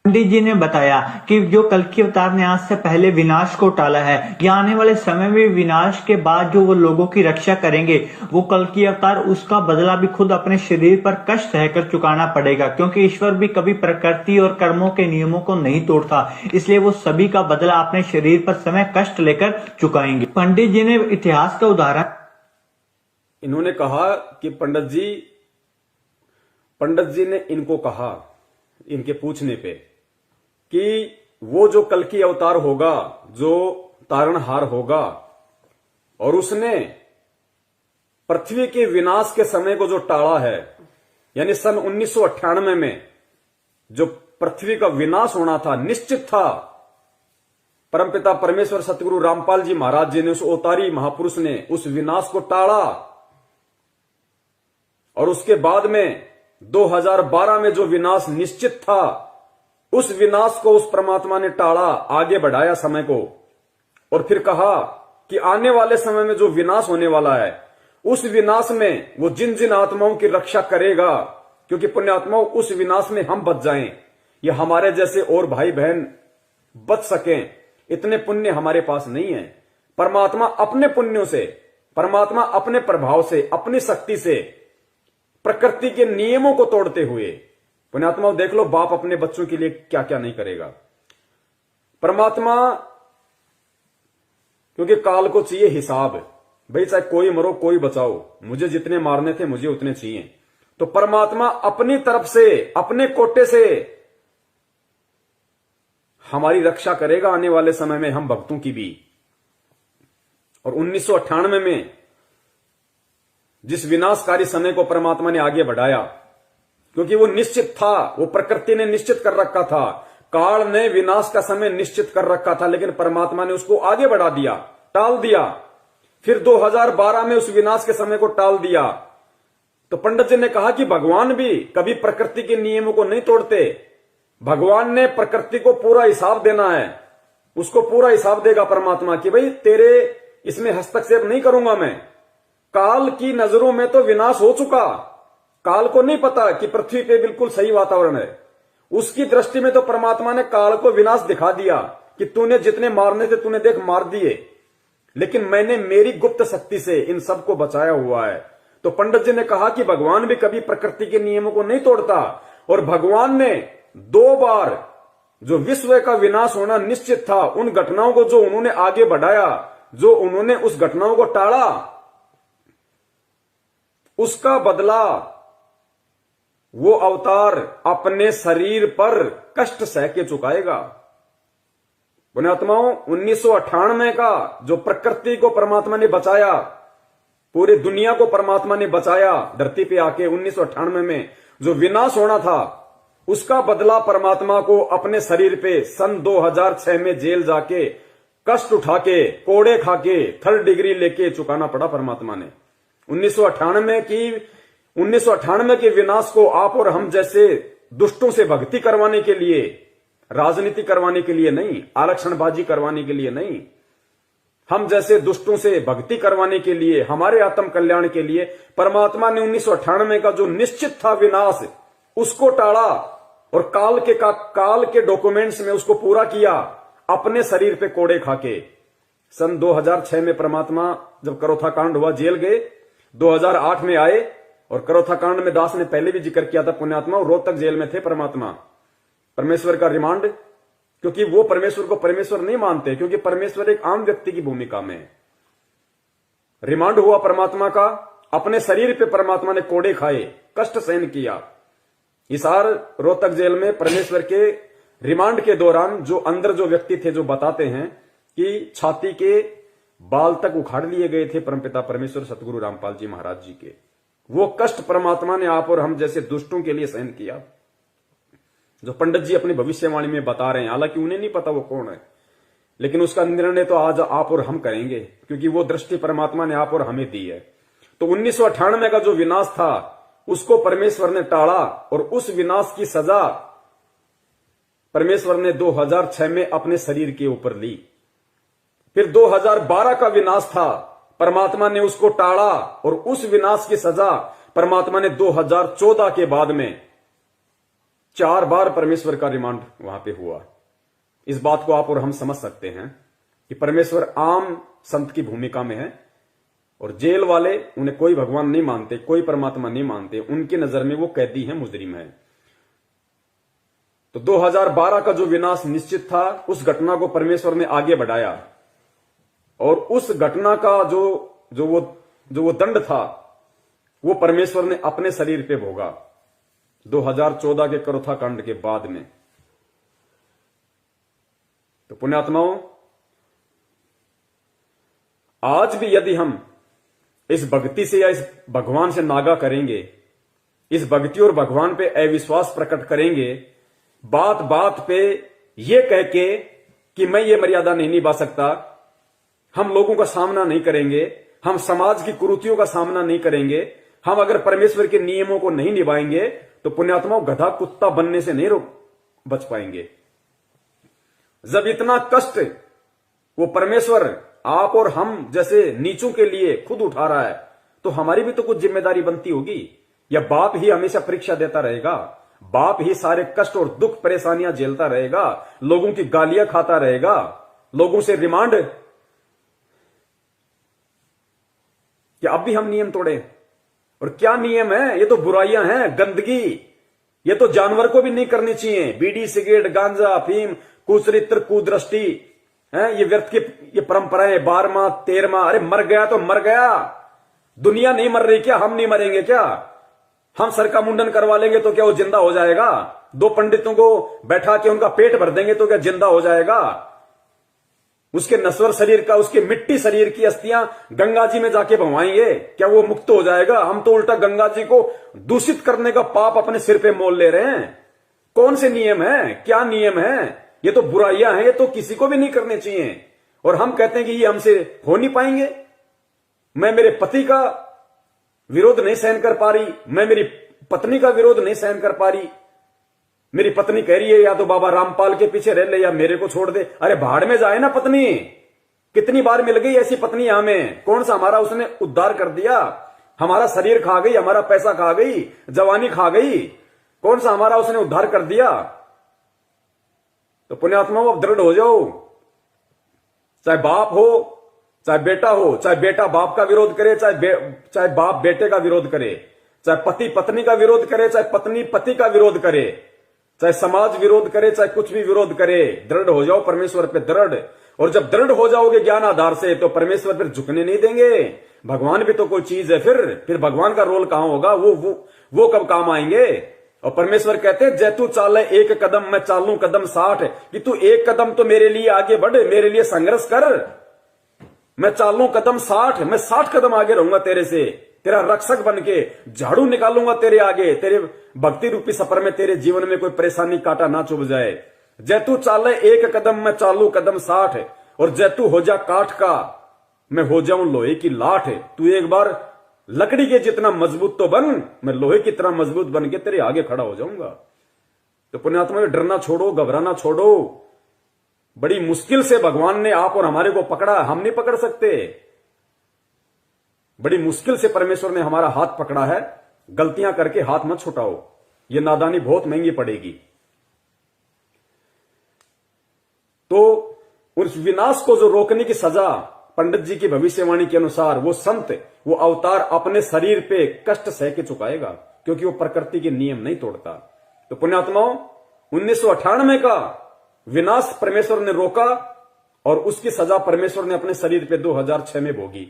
पंडित जी ने बताया कि जो कल्कि अवतार ने आज से पहले विनाश को टाला है, या आने वाले समय में विनाश के बाद जो वो लोगों की रक्षा करेंगे, वो कल्कि अवतार, उसका बदला भी खुद अपने शरीर पर कष्ट सहकर चुकाना पड़ेगा। क्योंकि ईश्वर भी कभी प्रकृति और कर्मों के नियमों को नहीं तोड़ता, इसलिए वो सभी का बदला अपने शरीर पर समय कष्ट लेकर चुकाएंगे। पंडित जी ने इतिहास का उदाहरण, इन्होंने कहा कि पंडित जी ने इनको कहा, इनके पूछने पे, कि वो जो कल्कि अवतार होगा, जो तारणहार होगा, और उसने पृथ्वी के विनाश के समय को जो टाला है, यानी सन 1998 में जो पृथ्वी का विनाश होना था, निश्चित था, परमपिता परमेश्वर सतगुरु रामपाल जी महाराज जी ने, उस अवतारी महापुरुष ने उस विनाश को टाला। और उसके बाद में 2012 में जो विनाश निश्चित था, उस विनाश को उस परमात्मा ने टाला, आगे बढ़ाया समय को, और फिर कहा कि आने वाले समय में जो विनाश होने वाला है, उस विनाश में वो जिन जिन आत्माओं की रक्षा करेगा, क्योंकि पुण्यात्माओं, उस विनाश में हम बच जाएं, या हमारे जैसे और भाई बहन बच सकें, इतने पुण्य हमारे पास नहीं है। परमात्मा अपने पुण्यों से, परमात्मा अपने प्रभाव से, अपनी शक्ति से, प्रकृति के नियमों को तोड़ते हुए, पुण्यात्माओं देख लो, बाप अपने बच्चों के लिए क्या क्या नहीं करेगा। परमात्मा, क्योंकि काल को चाहिए हिसाब, भाई चाहे कोई मरो कोई बचाओ, मुझे जितने मारने थे मुझे उतने चाहिए। तो परमात्मा अपनी तरफ से, अपने कोटे से हमारी रक्षा करेगा आने वाले समय में, हम भक्तों की भी। और 1998 में जिस विनाशकारी समय को परमात्मा ने आगे बढ़ाया, क्योंकि वो निश्चित था, वो प्रकृति ने निश्चित कर रखा था, काल ने विनाश का समय निश्चित कर रखा था, लेकिन परमात्मा ने उसको आगे बढ़ा दिया, टाल दिया। फिर 2012 में उस विनाश के समय को टाल दिया। तो पंडित जी ने कहा कि भगवान भी कभी प्रकृति के नियमों को नहीं तोड़ते। भगवान ने प्रकृति को पूरा हिसाब देना है, उसको पूरा हिसाब देगा परमात्मा कि भाई तेरे इसमें हस्तक्षेप नहीं करूंगा मैं। काल की नजरों में तो विनाश हो चुका। काल को नहीं पता कि पृथ्वी पे बिल्कुल सही वातावरण है। उसकी दृष्टि में तो परमात्मा ने काल को विनाश दिखा दिया कि तूने जितने मारने थे तूने देख मार दिए, लेकिन मैंने मेरी गुप्त शक्ति से इन सबको बचाया हुआ है। तो पंडित जी ने कहा कि भगवान भी कभी प्रकृति के नियमों को नहीं तोड़ता, और भगवान ने 2 बार जो विश्व का विनाश होना निश्चित था, उन घटनाओं को जो उन्होंने आगे बढ़ाया, जो उन्होंने उस घटनाओं को टाला, उसका बदला वो अवतार अपने शरीर पर कष्ट सह के चुकाएगा। पुण्यात्माओं, 1998 का जो प्रकृति को परमात्मा ने बचाया, पूरी दुनिया को परमात्मा ने बचाया, धरती पे आके 1998 में जो विनाश होना था, उसका बदला परमात्मा को अपने शरीर पे सन 2006 में जेल जाके कष्ट उठा के, कोड़े खा के, 3rd डिग्री लेके चुकाना पड़ा परमात्मा ने। 1998 के विनाश को आप और हम जैसे दुष्टों से भक्ति करवाने के लिए, राजनीति करवाने के लिए नहीं, आरक्षणबाजी करवाने के लिए नहीं, हम जैसे दुष्टों से भक्ति करवाने के लिए, हमारे आत्म कल्याण के लिए परमात्मा ने 1998 का जो निश्चित था विनाश, उसको टाला और काल के डॉक्यूमेंट्स में उसको पूरा किया, अपने शरीर पे कोड़े खाके। सन 2006 में परमात्मा जब करोथा कांड हुआ जेल गए, 2008 में आए, और करोथा कांड में दास ने पहले भी जिक्र किया था पुण्यात्मा, रोहतक जेल में थे परमात्मा। परमेश्वर का रिमांड, क्योंकि वो परमेश्वर को परमेश्वर नहीं मानते, क्योंकि परमेश्वर एक आम व्यक्ति की भूमिका में है। रिमांड हुआ परमात्मा का, अपने शरीर पे परमात्मा ने कोड़े खाए, कष्ट सहन किया। हिसार रोहतक जेल में परमेश्वर के रिमांड के दौरान जो अंदर जो व्यक्ति थे, जो बताते हैं कि छाती के बाल तक उखाड़ लिए गए थे परमपिता परमेश्वर सतगुरु रामपाल जी महाराज जी के। वो कष्ट परमात्मा ने आप और हम जैसे दुष्टों के लिए सहन किया, जो पंडित जी अपनी भविष्यवाणी में बता रहे हैं। हालांकि उन्हें नहीं पता वो कौन है, लेकिन उसका निर्णय तो आज आप और हम करेंगे, क्योंकि वो दृष्टि परमात्मा ने आप और हमें दी है। तो 1998 का जो विनाश था, उसको परमेश्वर ने टाला, और उस विनाश की सजा परमेश्वर ने 2006 में अपने शरीर के ऊपर ली। फिर 2012 का विनाश था, परमात्मा ने उसको टाला, और उस विनाश की सजा परमात्मा ने 2014 के बाद में 4 बार परमेश्वर का रिमांड वहां पे हुआ। इस बात को आप और हम समझ सकते हैं कि परमेश्वर आम संत की भूमिका में है, और जेल वाले उन्हें कोई भगवान नहीं मानते, कोई परमात्मा नहीं मानते, उनकी नजर में वो कैदी है, मुजरिम है। तो 2012 का जो विनाश निश्चित था, उस घटना को परमेश्वर ने आगे बढ़ाया, और उस घटना का जो वो दंड था, वो परमेश्वर ने अपने शरीर पे भोगा 2014 के करोथा कांड के बाद में। तो पुण्यात्माओं, आज भी यदि हम इस भक्ति से या इस भगवान से नागा करेंगे, इस भक्ति और भगवान पे अविश्वास प्रकट करेंगे, बात बात पे ये कह के कि मैं ये मर्यादा नहीं निभा सकता, हम लोगों का सामना नहीं करेंगे, हम समाज की कुरीतियों का सामना नहीं करेंगे, हम अगर परमेश्वर के नियमों को नहीं निभाएंगे, तो पुण्यात्माओं गधा कुत्ता बनने से नहीं बच पाएंगे। जब इतना कष्ट वो परमेश्वर आप और हम जैसे नीचों के लिए खुद उठा रहा है, तो हमारी भी तो कुछ जिम्मेदारी बनती होगी। या बाप ही हमेशा परीक्षा देता रहेगा, बाप ही सारे कष्ट और दुख परेशानियां झेलता रहेगा, लोगों की गालियां खाता रहेगा, लोगों से रिमांड कि अब भी हम नियम तोड़े। और क्या नियम है? ये तो बुराइयां हैं, गंदगी, ये तो जानवर को भी नहीं करनी चाहिए। बीड़ी, सिगरेट, गांजा, अफीम, कुचरित्र, कुदृष्टि है, ये व्यर्थ की ये परंपराएं, 12वां 13वां। अरे मर गया तो मर गया, दुनिया नहीं मर रही क्या? हम नहीं मरेंगे क्या? हम सर का मुंडन करवा लेंगे तो क्या वो जिंदा हो जाएगा? 2 पंडितों को बैठा के उनका पेट भर देंगे तो क्या जिंदा हो जाएगा? उसके नश्वर शरीर का, उसके मिट्टी शरीर की अस्थियां गंगा जी में जाके भवाएंगे, क्या वो मुक्त हो जाएगा? हम तो उल्टा गंगा जी को दूषित करने का पाप अपने सिर पे मोल ले रहे हैं। कौन से नियम है? क्या नियम है? ये तो बुराइयां हैं, ये तो किसी को भी नहीं करने चाहिए। और हम कहते हैं कि ये हमसे हो नहीं पाएंगे। मैं मेरे पति का विरोध नहीं सहन कर पा रही, मैं मेरी पत्नी का विरोध नहीं सहन कर पा रही। मेरी पत्नी कह रही है या तो बाबा रामपाल के पीछे रह ले या मेरे को छोड़ दे। अरे भाड़ में जाए ना पत्नी, कितनी बार मिल गई ऐसी पत्नी हमें, कौन सा हमारा उसने उद्धार कर दिया? हमारा शरीर खा गई, हमारा पैसा खा गई, जवानी खा गई, कौन सा हमारा उसने उद्धार कर दिया? तो पुण्यात्माओं, अब दृढ़ हो जाओ। चाहे बाप हो, चाहे बेटा हो, चाहे बेटा बाप का विरोध करे, चाहे बाप बेटे का विरोध करे, चाहे पति पत्नी का विरोध करे, चाहे पत्नी पति का विरोध करे, चाहे समाज विरोध करे, चाहे कुछ भी विरोध करे, दृढ़ हो जाओ परमेश्वर पे दृढ़। और जब दृढ़ हो जाओगे ज्ञान आधार से, तो परमेश्वर फिर झुकने नहीं देंगे। भगवान भी तो कोई चीज है, फिर भगवान का रोल कहां होगा? वो कब काम आएंगे? और परमेश्वर कहते हैं, जैतू चाले एक कदम मैं चालू कदम 60, कि तू एक कदम तो मेरे लिए आगे बढ़, मेरे लिए संघर्ष कर। मैं चालू कदम 60, मैं 60 कदम आगे रहूंगा तेरे से, तेरा रक्षक बन के झाड़ू निकालूंगा तेरे आगे, तेरे भक्ति रूपी सफर में तेरे जीवन में कोई परेशानी कांटा ना चुभ जाए। जैतू चाले एक कदम मैं चालू कदम 60, और जैतू हो जा काठ का मैं हो जाऊं लोहे की लाठ। तू एक बार लकड़ी के जितना मजबूत तो बन, मैं लोहे की तरह मजबूत बन के तेरे आगे खड़ा हो जाऊंगा। तो पुण्यात्मा, डरना छोड़ो, घबराना छोड़ो। बड़ी मुश्किल से भगवान ने आप और हमारे को पकड़ा, हम नहीं पकड़ सकते। बड़ी मुश्किल से परमेश्वर ने हमारा हाथ पकड़ा है। गलतियां करके हाथ मत छुटाओ, ये नादानी बहुत महंगी पड़ेगी। तो उस विनाश को जो रोकने की सजा, पंडित जी की भविष्यवाणी के अनुसार वो संत, वो अवतार अपने शरीर पे कष्ट सह के चुकाएगा, क्योंकि वो प्रकृति के नियम नहीं तोड़ता। तो पुण्यात्माओं, 1998 का विनाश परमेश्वर ने रोका, और उसकी सजा परमेश्वर ने अपने शरीर पे 2006 में भोगी।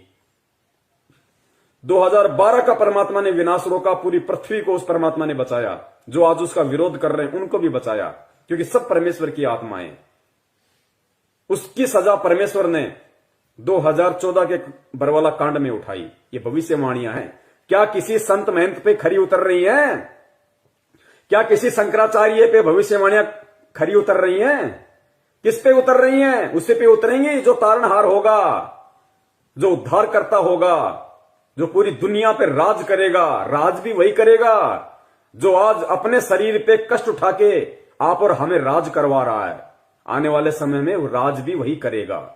2012 का परमात्मा ने विनाश रोका, पूरी पृथ्वी को उस परमात्मा ने बचाया। जो आज उसका विरोध कर रहे हैं उनको भी बचाया, क्योंकि सब परमेश्वर की आत्माएं। उसकी सजा परमेश्वर ने 2014 के बरवाला कांड में उठाई। ये भविष्यवाणियां हैं। क्या किसी संत महंत पे खरी उतर रही हैं? क्या किसी शंकराचार्य पे भविष्यवाणियां खरी उतर रही हैं? किस पे उतर रही हैं? उसी पे उतरेंगी जो तारणहार होगा, जो उद्धार करता होगा, जो पूरी दुनिया पे राज करेगा। राज भी वही करेगा जो आज अपने शरीर पे कष्ट उठा के आप और हमें राज करवा रहा है। आने वाले समय में वो राज भी वही करेगा।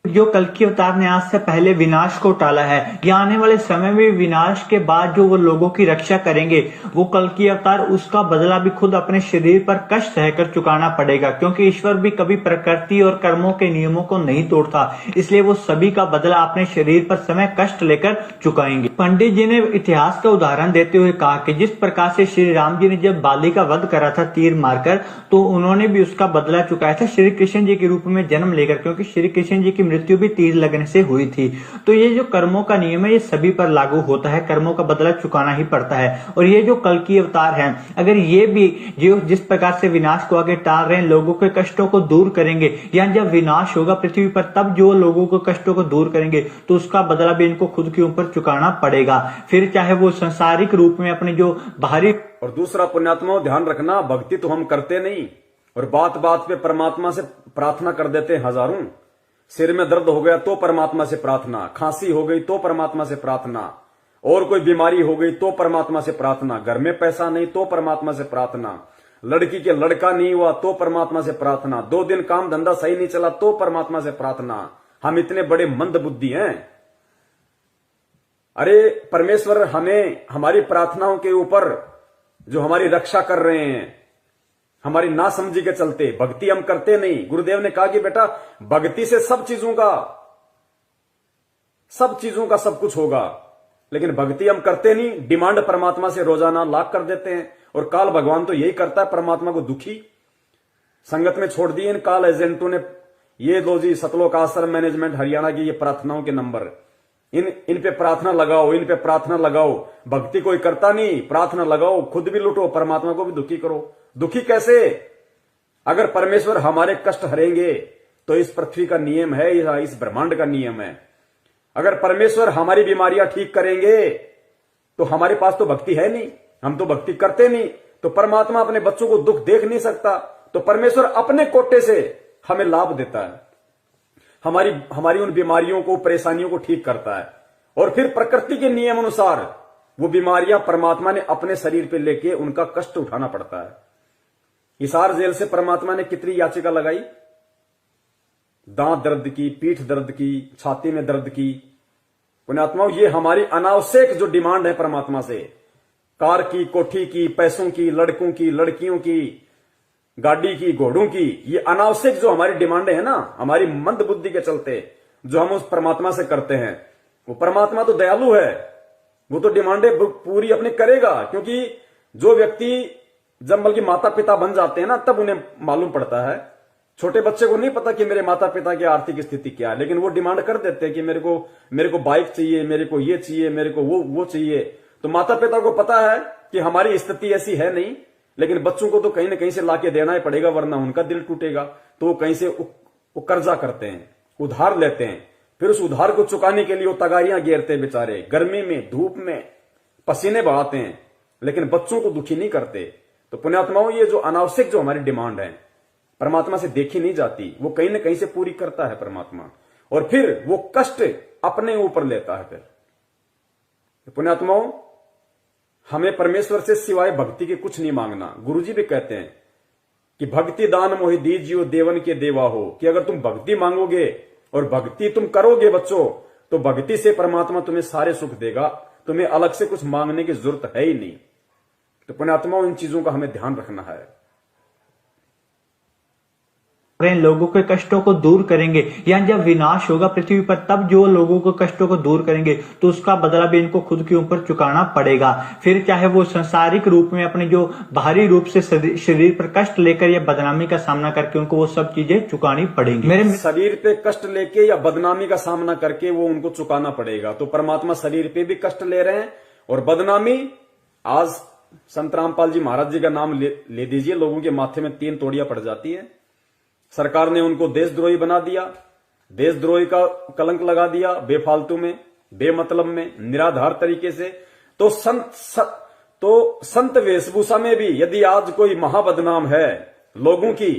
जो कल्कि अवतार ने आज से पहले विनाश को टाला है, या आने वाले समय में विनाश के बाद जो वो लोगों की रक्षा करेंगे, वो कल्कि अवतार, उसका बदला भी खुद अपने शरीर पर कष्ट सहकर चुकाना पड़ेगा। क्योंकि ईश्वर भी कभी प्रकृति और कर्मों के नियमों को नहीं तोड़ता, इसलिए वो सभी का बदला अपने शरीर पर समय कष्ट लेकर चुकाएंगे। पंडित जी ने इतिहास का उदाहरण देते हुए कहा कि जिस प्रकार से श्री राम जी ने जब बाली का वध करा था तीर मारकर, तो उन्होंने भी उसका बदला चुकाया था श्री कृष्ण जी के रूप में जन्म लेकर, क्योंकि श्री कृष्ण जी की मृत्यु भी तीर लगने से हुई थी। तो ये जो कर्मों का नियम है, ये सभी पर लागू होता है। कर्मों का बदला चुकाना ही पड़ता है। और ये जो कल्कि अवतार हैं, अगर ये भी जो जिस प्रकार से विनाश को आगे टाल रहे हैं, लोगों के कष्टों को दूर करेंगे, या जब विनाश होगा पृथ्वी पर तब जो लोगों के कष्टों को दूर करेंगे, तो उसका बदला भी इनको खुद के ऊपर चुकाना पड़ेगा। फिर चाहे वो संसारिक रूप में अपने जो बाहरी। और दूसरा पुण्यात्मा, ध्यान रखना, भक्ति तो हम करते नहीं, और बात बात पे परमात्मा से प्रार्थना कर देते हैं हजारों। सिर में दर्द हो गया तो परमात्मा से प्रार्थना, खांसी हो गई तो परमात्मा से प्रार्थना, और कोई बीमारी हो गई तो परमात्मा से प्रार्थना, घर में पैसा नहीं तो परमात्मा से प्रार्थना, लड़की के लड़का नहीं हुआ तो परमात्मा से प्रार्थना, 2 दिन काम धंधा सही नहीं चला तो परमात्मा से प्रार्थना। हम इतने बड़े मंद बुद्धि हैं। अरे परमेश्वर हमें हमारी प्रार्थनाओं के ऊपर जो हमारी रक्षा कर रहे हैं, हमारी नासमझी के चलते भक्ति हम करते नहीं। गुरुदेव ने कहा कि बेटा, भक्ति से सब चीजों का सब कुछ होगा, लेकिन भक्ति हम करते नहीं। डिमांड परमात्मा से रोजाना लाख कर देते हैं, और काल भगवान तो यही करता है, परमात्मा को दुखी संगत में छोड़ दिए इन काल एजेंटों ने। ये लो जी, सतलोक आश्रम मैनेजमेंट हरियाणा की ये प्रार्थनाओं के नंबर, इन पे प्रार्थना लगाओ, इन पे प्रार्थना लगाओ। भक्ति कोई करता नहीं, प्रार्थना लगाओ, खुद भी लुटो, परमात्मा को भी दुखी करो। दुखी कैसे? अगर परमेश्वर हमारे कष्ट हरेंगे तो इस पृथ्वी का नियम है, या इस ब्रह्मांड का नियम है। अगर परमेश्वर हमारी बीमारियां ठीक करेंगे तो हमारे पास तो भक्ति है नहीं, हम तो भक्ति करते नहीं। तो परमात्मा अपने बच्चों को दुख देख नहीं सकता, तो परमेश्वर अपने कोटे से हमें लाभ देता है, हमारी उन बीमारियों को, परेशानियों को ठीक करता है। और फिर प्रकृति के नियम अनुसार वो बीमारियां परमात्मा ने अपने शरीर पे लेके उनका कष्ट उठाना पड़ता है। हिसार जेल से परमात्मा ने कितनी याचिका लगाई? दांत दर्द की, पीठ दर्द की, छाती में दर्द की। पुण्यात्माओं, ये हमारी अनावश्यक जो डिमांड है परमात्मा से, कार की, कोठी की, पैसों की, लड़कों की, लड़कियों की, गाड़ी की, घोड़ों की, ये अनावश्यक जो हमारी डिमांडें है ना, हमारी मंद बुद्धि के चलते जो हम उस परमात्मा से करते हैं, वो परमात्मा तो दयालु है, वो तो डिमांडें पूरी अपनी करेगा। क्योंकि जो व्यक्ति जब बल्कि माता पिता बन जाते हैं ना, तब उन्हें मालूम पड़ता है। छोटे बच्चे को नहीं पता कि मेरे माता पिता की आर्थिक स्थिति क्या है, लेकिन वो डिमांड कर देते हैं कि मेरे को बाइक चाहिए, मेरे को ये चाहिए, मेरे को वो चाहिए। तो माता पिता को पता है कि हमारी स्थिति ऐसी है नहीं, लेकिन बच्चों को तो कहीं ना कहीं से लाके देना ही पड़ेगा, वरना उनका दिल टूटेगा। तो वो कहीं से वो कर्जा करते हैं, उधार लेते हैं, फिर उस उधार को चुकाने के लिए वो तगारियां घेरते हैं बेचारे, गर्मी में, धूप में पसीने बहाते हैं, लेकिन बच्चों को दुखी नहीं करते। तो पुण्यात्माओं, ये जो अनावश्यक जो हमारी डिमांड है परमात्मा से देखी नहीं जाती, वो कहीं ना कहीं से पूरी करता है परमात्मा, और फिर वो कष्ट अपने ऊपर लेता है। फिर तो पुण्यात्माओं, हमें परमेश्वर से सिवाय भक्ति के कुछ नहीं मांगना। गुरुजी भी कहते हैं कि भक्ति दान मोहि दीजियो देवन के देवा हो, कि अगर तुम भक्ति मांगोगे और भक्ति तुम करोगे बच्चों, तो भक्ति से परमात्मा तुम्हें सारे सुख देगा, तुम्हें अलग से कुछ मांगने की जरूरत है ही नहीं। तो पुण्यात्माओं, इन चीजों का हमें ध्यान रखना है। लोगों के कष्टों को दूर करेंगे, या जब विनाश होगा पृथ्वी पर, तब जो लोगों के कष्टों को दूर करेंगे तो उसका बदला भी इनको खुद के ऊपर चुकाना पड़ेगा। फिर चाहे वो सांसारिक रूप में अपने जो बाहरी रूप से शरीर पर कष्ट लेकर या बदनामी का सामना करके उनको वो सब चीजें चुकानी पड़ेंगी। मेरे शरीर पे कष्ट लेके या बदनामी का सामना करके वो उनको चुकाना पड़ेगा। तो परमात्मा शरीर पे भी कष्ट ले रहे हैं और बदनामी, आज संत रामपाल जी महाराज जी का नाम ले दीजिए, लोगों के माथे में 3 तोड़ियां पड़ जाती है। सरकार ने उनको देशद्रोही बना दिया, देशद्रोही का कलंक लगा दिया, बेफालतू में, बेमतलब में, निराधार तरीके से। तो संत वेशभूषा में भी यदि आज कोई महाबदनाम है लोगों की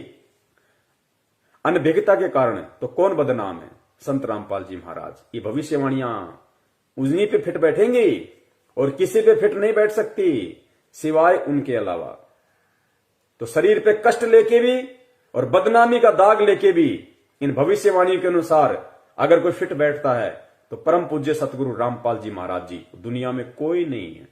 अनभिज्ञता के कारण, तो कौन बदनाम है? संत रामपाल जी महाराज। ये भविष्यवाणियां उन्हीं पे फिट बैठेंगी और किसी पे फिट नहीं बैठ सकती सिवाय उनके अलावा। तो शरीर पे कष्ट लेके भी और बदनामी का दाग लेके भी इन भविष्यवाणियों के अनुसार अगर कोई फिट बैठता है तो परम पूज्य सतगुरु रामपाल जी महाराज जी, दुनिया में कोई नहीं है।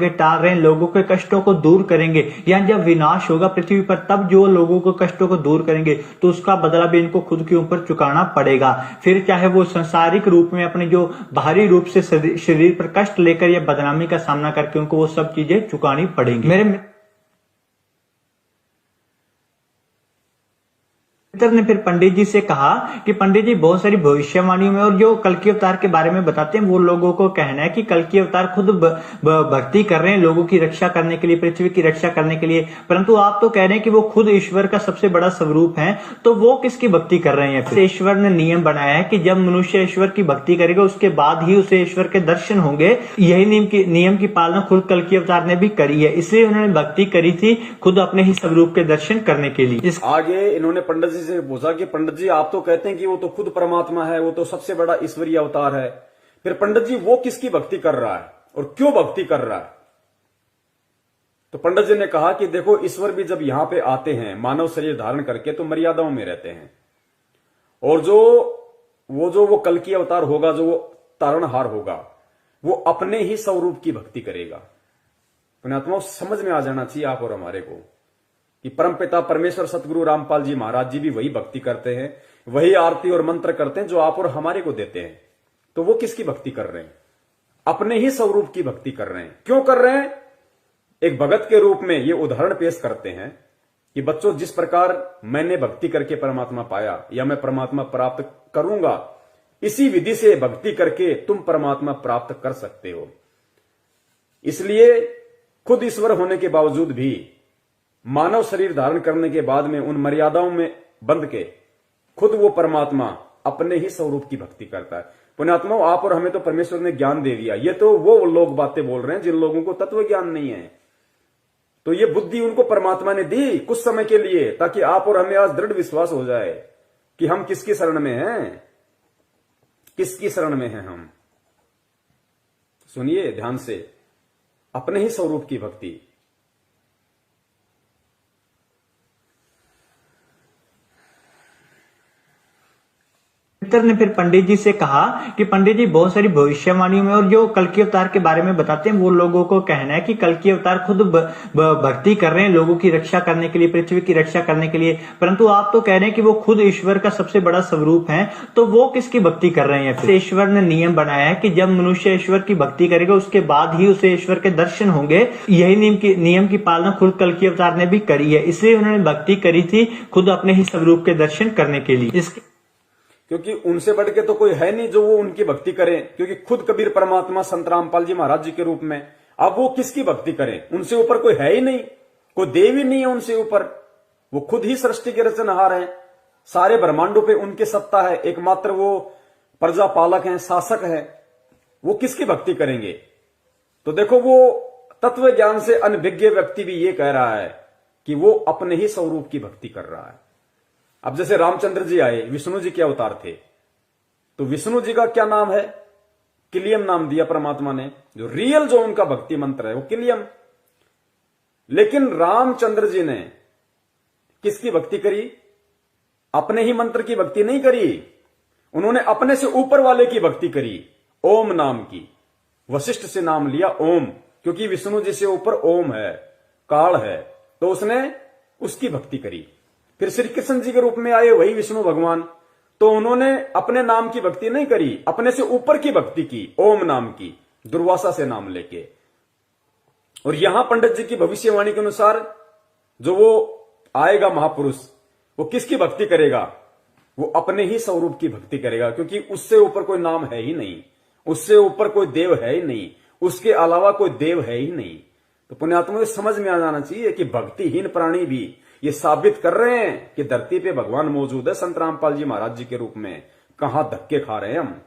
टाल रहे हैं, लोगों के कष्टों को दूर करेंगे, या जब विनाश होगा पृथ्वी पर, तब जो लोगों के कष्टों को दूर करेंगे तो उसका बदला भी इनको खुद के ऊपर चुकाना पड़ेगा। फिर चाहे वो सांसारिक रूप में अपने जो बाहरी रूप से शरीर पर कष्ट लेकर या बदनामी का सामना करके उनको वो सब चीजें चुकानी पड़ेंगी। मेरे मित्र ने फिर पंडित जी से कहा कि पंडित जी, बहुत सारी भविष्यवाणियों में और जो कल की अवतार के बारे में बताते हैं, वो लोगों को कहना है कि कल की अवतार खुद भक्ति कर रहे हैं लोगों की रक्षा करने के लिए, पृथ्वी की रक्षा करने के लिए, परंतु आप तो कह रहे हैं कि वो खुद ईश्वर का सबसे बड़ा स्वरूप है, तो वो किसकी भक्ति कर रहे हैं? फिर ईश्वर ने नियम बनाया है कि जब मनुष्य ईश्वर की भक्ति करेगा उसके बाद ही उसे ईश्वर के दर्शन होंगे। यही नियम की पालना खुद कल की अवतार ने भी करी है, इसलिए उन्होंने भक्ति करी थी खुद अपने ही स्वरूप के दर्शन करने के लिए। आगे इन्होंने पंडित जी से पूछा कि पंडित जी, आप तो कहते हैं कि वो तो खुद परमात्मा है, वो तो सबसे बड़ा ईश्वरीय अवतार है, फिर पंडित जी वो किसकी भक्ति कर रहा है और क्यों भक्ति कर रहा है? तो पंडित जी ने कहा कि देखो, ईश्वर भी जब यहां पे आते हैं मानव शरीर धारण करके तो मर्यादाओं में रहते हैं, और वो कल की अवतार होगा, जो वो तारणहार होगा, वो अपने ही स्वरूप की भक्ति करेगा। पुण्यात्माओं, समझ में आ जाना चाहिए आप और हमारे को कि परमपिता परमेश्वर सतगुरु रामपाल जी महाराज जी भी वही भक्ति करते हैं, वही आरती और मंत्र करते हैं जो आप और हमारे को देते हैं। तो वो किसकी भक्ति कर रहे हैं? अपने ही स्वरूप की भक्ति कर रहे हैं। क्यों कर रहे हैं? एक भगत के रूप में ये उदाहरण पेश करते हैं कि बच्चों, जिस प्रकार मैंने भक्ति करके परमात्मा पाया या मैं परमात्मा प्राप्त करूंगा, इसी विधि से भक्ति करके तुम परमात्मा प्राप्त कर सकते हो। इसलिए खुद ईश्वर होने के बावजूद भी मानव शरीर धारण करने के बाद में उन मर्यादाओं में बंध के खुद वो परमात्मा अपने ही स्वरूप की भक्ति करता है। पुण्यात्माओं, आप और हमें तो परमेश्वर ने ज्ञान दे दिया, ये तो वो लोग बातें बोल रहे हैं जिन लोगों को तत्व ज्ञान नहीं है। तो ये बुद्धि उनको परमात्मा ने दी कुछ समय के लिए, ताकि आप और हमें आज दृढ़ विश्वास हो जाए कि हम किसकी शरण में हैं, किसकी शरण में हैं हम। सुनिए ध्यान से, अपने ही स्वरूप की भक्ति। मित्र ने फिर पंडित जी से कहा कि पंडित जी बहुत सारी भविष्यवाणियों में और जो कल की अवतार के बारे में बताते हैं वो लोगों को कहना है कि कल की अवतार खुद भक्ति कर रहे हैं लोगों की रक्षा करने के लिए, पृथ्वी की रक्षा करने के लिए, परंतु आप तो कह रहे हैं कि वो खुद ईश्वर का सबसे बड़ा स्वरूप है, तो वो किसकी भक्ति कर रहे हैं? फिर ईश्वर ने नियम बनाया है कि जब मनुष्य ईश्वर की भक्ति करेगा उसके बाद ही उसे ईश्वर के दर्शन होंगे। यही नियम की पालना खुद कल की अवतार ने भी करी है, इसलिए उन्होंने भक्ति करी थी खुद अपने ही स्वरूप के दर्शन करने के लिए। क्योंकि उनसे बढ़ के तो कोई है नहीं जो वो उनकी भक्ति करें, क्योंकि खुद कबीर परमात्मा संत रामपाल जी महाराज जी के रूप में, अब वो किसकी भक्ति करें? उनसे ऊपर कोई है ही नहीं, कोई देव ही नहीं है उनसे ऊपर। वो खुद ही सृष्टि के रचनहार हैं, सारे ब्रह्मांडों पे उनकी सत्ता है, एकमात्र वो प्रजा पालक हैं, शासक हैं। वो किसकी भक्ति करेंगे? तो देखो, वो तत्व ज्ञान से अनभिज्ञ व्यक्ति भी ये कह रहा है कि वो अपने ही स्वरूप की भक्ति कर रहा है। अब जैसे रामचंद्र जी आए, विष्णु जी के अवतार थे, तो विष्णु जी का क्या नाम है? किलियम नाम दिया परमात्मा ने। जो रियल जो उनका भक्ति मंत्र है वो किलियम। लेकिन रामचंद्र जी ने किसकी भक्ति करी? अपने ही मंत्र की भक्ति नहीं करी, उन्होंने अपने से ऊपर वाले की भक्ति करी, ओम नाम की। वशिष्ठ से नाम लिया ओम, क्योंकि विष्णु जी से ऊपर ओम है, काल है, तो उसने उसकी भक्ति करी। फिर श्री कृष्ण जी के रूप में आए वही विष्णु भगवान, तो उन्होंने अपने नाम की भक्ति नहीं करी, अपने से ऊपर की भक्ति की, ओम नाम की, दुर्वासा से नाम लेके। और यहां पंडित जी की भविष्यवाणी के अनुसार जो वो आएगा महापुरुष, वो किसकी भक्ति करेगा? वो अपने ही स्वरूप की भक्ति करेगा, क्योंकि उससे ऊपर कोई नाम है ही नहीं, उससे ऊपर कोई देव है ही नहीं, उसके अलावा कोई देव है ही नहीं। तो पुण्यात्मा समझ में आ जाना चाहिए कि भक्तिहीन प्राणी भी ये साबित कर रहे हैं कि धरती पे भगवान मौजूद है संत रामपाल जी महाराज जी के रूप में। कहां धक्के खा रहे हैं हम।